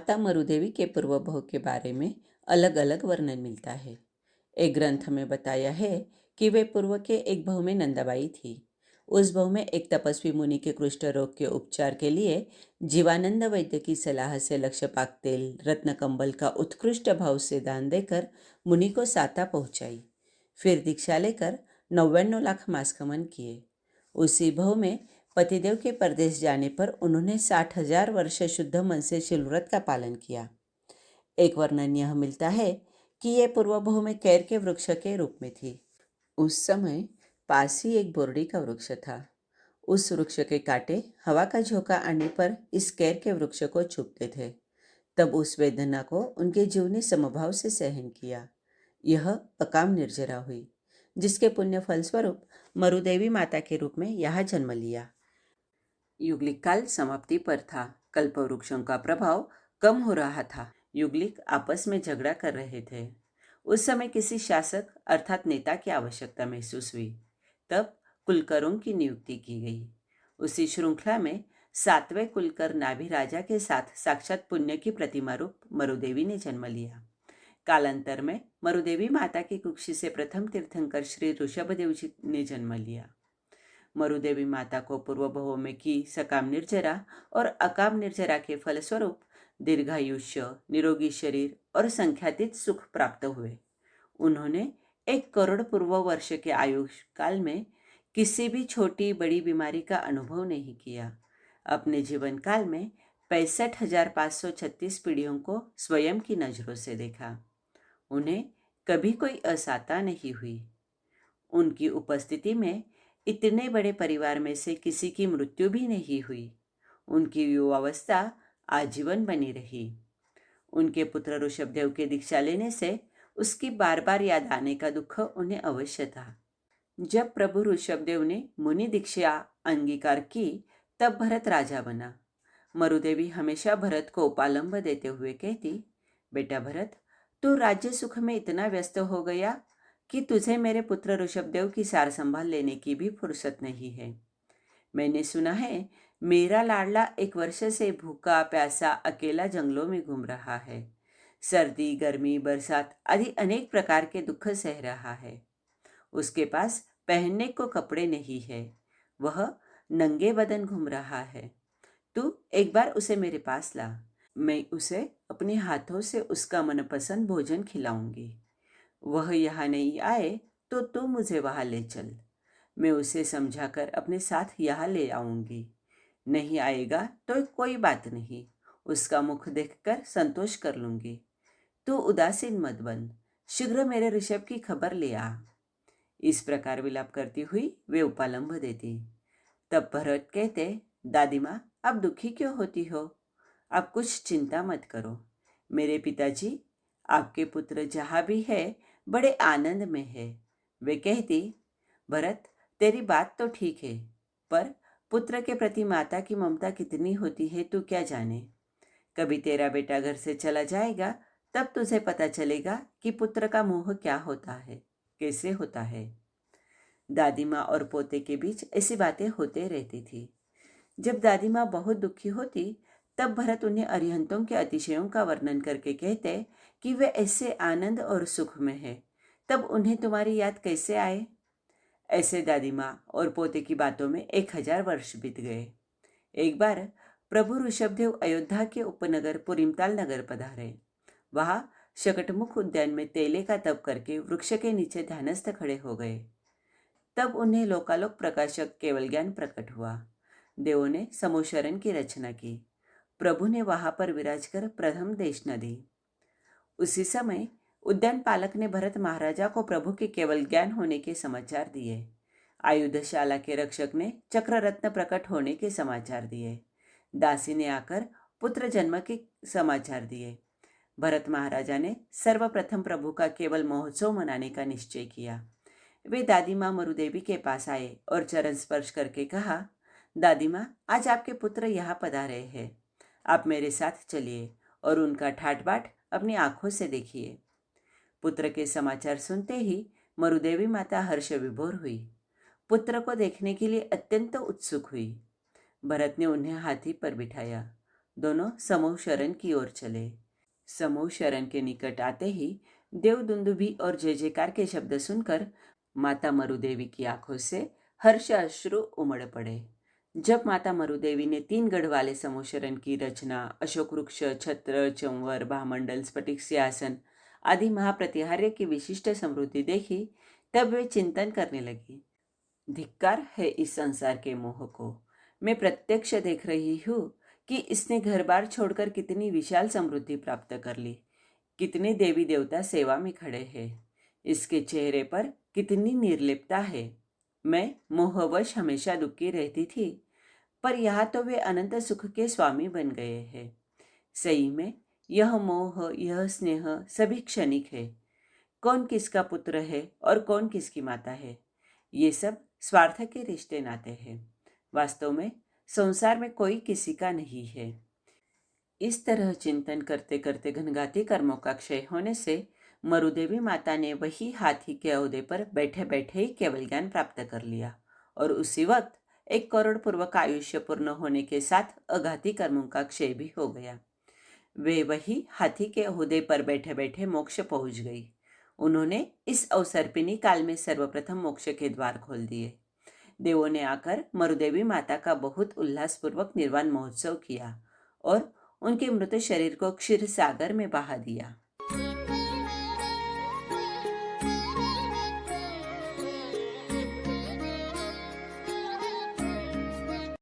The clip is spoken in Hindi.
माता मरुदेवी के पूर्व बहू के बारे में अलग अलग वर्णन मिलता है। एक ग्रंथ में बताया है कि वे पूर्व के एक बहू में नंदाबाई थी। उस बहू में एक तपस्वी मुनि के कुष्ठ रोग के उपचार के लिए जीवानंद वैद्य की सलाह से लक्षपाक तेल रत्न कंबल का उत्कृष्ट भाव से दान देकर मुनि को साता पहुंचाई। फिर दीक्षा लेकर 99 लाख मास्कमन किए। उसी बहू में पतिदेव के परदेश जाने पर उन्होंने 60,000 वर्ष शुद्ध मन से शिलव्रत का पालन किया। एक वर्णन यह मिलता है कि यह पूर्व बहू में कैर के वृक्ष के रूप में थी। उस समय पास ही एक बोरडी का वृक्ष था। उस वृक्ष के कांटे हवा का झोंका आने पर इस कैर के वृक्ष को चुभते थे। तब उस वेदना को उनके जीव ने समभाव से सहन किया। यह अकाम निर्जरा हुई, जिसके पुण्य फलस्वरूप मरुदेवी माता के रूप में यहाँ जन्म लिया। युगलिक काल समाप्ति पर था। कल्प वृक्षों का प्रभाव कम हो रहा था। युगलिक आपस में झगड़ा कर रहे थे। उस समय किसी शासक अर्थात नेता की आवश्यकता महसूस हुई। तब कुलकरों की नियुक्ति की गई। उसी श्रृंखला में 7वें कुलकर नाभि राजा के साथ साक्षात पुण्य की प्रतिमा रूप मरुदेवी ने जन्म लिया। कालांतर में मरुदेवी माता की कुक्षी से प्रथम तीर्थंकर श्री ऋषभदेव जी ने जन्म लिया। मरुदेवी माता को पूर्व बहुओं में की सकाम निर्जरा और अकाम निर्जरा के फलस्वरूप दीर्घायुष्य, निरोगी शरीर और संख्यातीत सुख प्राप्त हुए। उन्होंने 1 करोड़ पूर्व वर्ष के आयुष काल में किसी भी छोटी बड़ी बीमारी का अनुभव नहीं किया। अपने जीवन काल में 65,536 पीढ़ियों को स्वयं की नजरों से देखा। उन्हें कभी कोई असाता नहीं हुई। उनकी उपस्थिति में इतने बड़े परिवार में से किसी की मृत्यु भी नहीं हुई। उनकी युवावस्था आजीवन बनी रही। उनके पुत्र ऋषभदेव के दीक्षा लेने से उसकी बार बार याद आने का दुख उन्हें अवश्य था। जब प्रभु ऋषभदेव ने मुनि दीक्षा अंगीकार की, तब भरत राजा बना। मरुदेवी हमेशा भरत को उपालंब देते हुए कहती, बेटा भरत, तू राज्य सुख में इतना व्यस्त हो गया कि तुझे मेरे पुत्र ऋषभदेव की सार संभाल लेने की भी फुर्सत नहीं है। मैंने सुना है मेरा लाडला 1 वर्ष से भूखा प्यासा अकेला जंगलों में घूम रहा है। सर्दी, गर्मी, बरसात आदि अनेक प्रकार के दुख सह रहा है। उसके पास पहनने को कपड़े नहीं है। वह नंगे बदन घूम रहा है। तू एक बार उसे मेरे पास ला। मैं उसे अपने हाथों से उसका मनपसंद भोजन खिलाऊंगी। वह यहाँ नहीं आए तो तू मुझे वहाँ ले चल। मैं उसे समझाकर अपने साथ यहाँ ले आऊंगी। नहीं आएगा तो कोई बात नहीं, उसका मुख देखकर संतोष कर लूंगी। तू उदासीन मत बन, शीघ्र मेरे ऋषभ की खबर ले आ। इस प्रकार विलाप करती हुई वे उपालंब देती। तब भरत कहते, दादी माँ, आप दुखी क्यों होती हो? आप कुछ चिंता मत करो। मेरे पिताजी, आपके पुत्र जहाँ भी है बड़े आनंद में है। वे कहती, भरत, तेरी बात तो ठीक है, पर पुत्र के प्रति माता की ममता कितनी होती है तू क्या जाने। कभी तेरा बेटा घर से चला जाएगा, तब तुझे पता चलेगा कि पुत्र का मोह क्या होता है, कैसे होता है। दादी माँ और पोते के बीच ऐसी बातें होते रहती थी। जब दादी माँ बहुत दुखी होती, तब भरत उन्हें अरिहंतों के अतिशयों का वर्णन करके कहते कि वे ऐसे आनंद और सुख में है, तब उन्हें तुम्हारी याद कैसे आए। ऐसे दादी माँ और पोते की बातों में 1000 वर्ष बीत गए। एक बार प्रभु ऋषभदेव अयोध्या के उपनगर पुरीमताल नगर पधारे। वहां शकटमुख उद्यान में तेले का तप करके वृक्ष के नीचे ध्यानस्थ खड़े हो गए। तब उन्हें लोकालोक प्रकाशक केवल ज्ञान प्रकट हुआ। देवों ने समोशरण की रचना की। प्रभु ने वहां पर विराज कर प्रथम देशना दी। उसी समय उद्यान पालक ने भरत महाराजा को प्रभु के केवल ज्ञान होने के समाचार दिए। आयुधशाला के रक्षक ने चक्र रत्न प्रकट होने के समाचार दिए। दासी ने आकर पुत्र जन्म के समाचार दिए। भरत महाराजा ने सर्वप्रथम प्रभु का केवल महोत्सव मनाने का निश्चय किया। वे दादी माँ मरुदेवी के पास आए और चरण स्पर्श करके कहा, दादी माँ, आज आपके पुत्र यहाँ पधारे हैं। आप मेरे साथ चलिए और उनका ठाट बाट अपनी आंखों से देखिए। पुत्र के समाचार सुनते ही मरुदेवी माता हर्ष विभोर हुई। पुत्र को देखने के लिए अत्यंत उत्सुक हुई। भरत ने उन्हें हाथी पर बिठाया। दोनों समूह शरण की ओर चले। समूह शरण के निकट आते ही देवदुंदुभी और जय जयकार के शब्द सुनकर माता मरुदेवी की आंखों से हर्ष अश्रु उमड़ पड़े। जब माता मरुदेवी ने 3 गढ़ वाले समूह शरण की रचना, अशोक वृक्ष, छत्र, चंवर, भामंडल, स्फटिक सिंहासन आदि महाप्रतिहार्य की विशिष्ट समृद्धि देखी, तब वे चिंतन करने लगी। धिक्कार है इस संसार के मोह को। मैं प्रत्यक्ष देख रही हूँ कि इसने घर बार छोड़कर कितनी विशाल समृद्धि प्राप्त कर ली। कितने देवी देवता सेवा में खड़े हैं। इसके चेहरे पर कितनी निर्लिप्तता है। मैं मोहवश हमेशा दुखी रहती थी, पर यहाँ तो वे अनंत सुख के स्वामी बन गए हैं। सही में यह मोह, यह स्नेह सभी क्षणिक है। कौन किसका पुत्र है और कौन किसकी माता है, ये सब स्वार्थ के रिश्ते नाते हैं। वास्तव में संसार में कोई किसी का नहीं है। इस तरह चिंतन करते करते घनघाती कर्मों का क्षय होने से मरुदेवी माता ने वही हाथी के औदे पर बैठे बैठे ही केवल ज्ञान प्राप्त कर लिया, और उसी वक्त 1 करोड़ पूर्व का आयुष्य पूर्ण होने के साथ अघाती कर्मों का क्षय भी हो गया। वे वही हाथी के ओहदे पर बैठे बैठे मोक्ष पहुंच गई। उन्होंने इस अवसर्पिणी काल में सर्वप्रथम मोक्ष के द्वार खोल दिए। देवों ने आकर मरुदेवी माता का बहुत उल्लासपूर्वक निर्वाण महोत्सव किया और उनके मृत शरीर को क्षीर सागर में बहा दिया।